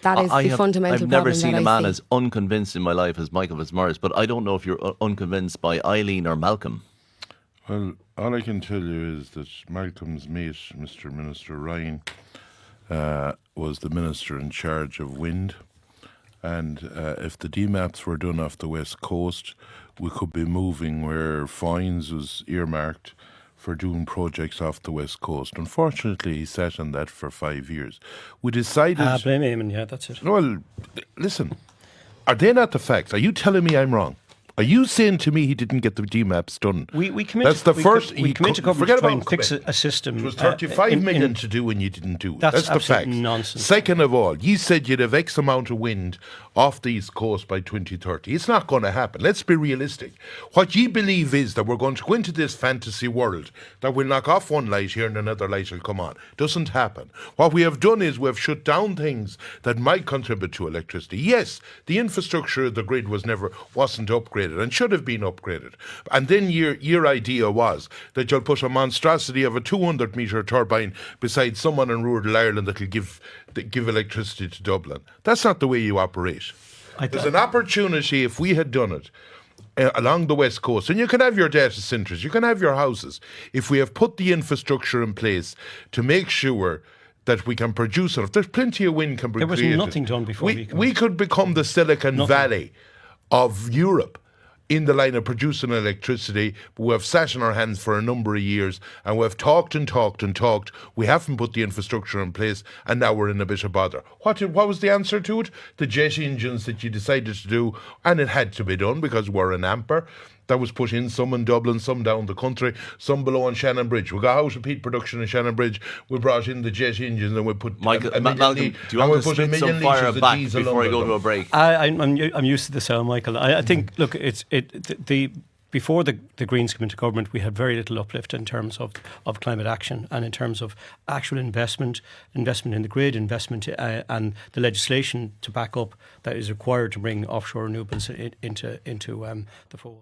That is the fundamental I've problem never seen that a man I see. as unconvinced in my life as Michael Fitzmaurice, but I don't know if you're unconvinced by Eileen or Malcolm. Well, all I can tell you is that Malcolm's mate, Mr. Minister Ryan, was the minister in charge of wind. And if the DMAPs were done off the west coast, we could be moving where fines was earmarked for doing projects off the west coast. Unfortunately, he sat on that for 5 years. We decided... Blame him, yeah, that's it. Well, listen, are they not the facts? Are you telling me I'm wrong? Are you saying to me he didn't get the DMAPs done? We committed. That's the first. We committed to government to try and fix a system. It was 35 million to do and you didn't do it. That's the fact. Nonsense. Second of all, you said you'd have X amount of wind off the east coast by 2030. It's not going to happen. Let's be realistic. What you believe is that we're going to go into this fantasy world that we'll knock off one light here and another light will come on. Doesn't happen. What we have done is we've shut down things that might contribute to electricity. Yes, the infrastructure of the grid wasn't upgraded and should have been upgraded. And then your idea was that you'll put a monstrosity of a 200-metre turbine beside someone in rural Ireland that will give electricity to Dublin. That's not the way you operate. There's an opportunity, if we had done it, along the west coast, and you can have your data centres, you can have your houses, if we have put the infrastructure in place to make sure that we can produce enough. There's plenty of wind can be created. There was nothing done before we could become the Silicon Valley of Europe in the line of producing electricity, but we have sat on our hands for a number of years and we've talked and talked and talked. We haven't put the infrastructure in place and now we're in a bit of bother. What was the answer to it? The jet engines that you decided to do, and it had to be done because we're an amper. That was put in, some in Dublin, some down the country, some below on Shannon Bridge. We got out of peat production in Shannon Bridge. We brought in the jet engines and we put Malcolm, do you want to spit some fire back before I go to a break? I'm used to this, Michael. I think, look, before the Greens came into government, we had very little uplift in terms of climate action and in terms of actual investment in the grid, investment and the legislation to back up that is required to bring offshore renewables into the fold.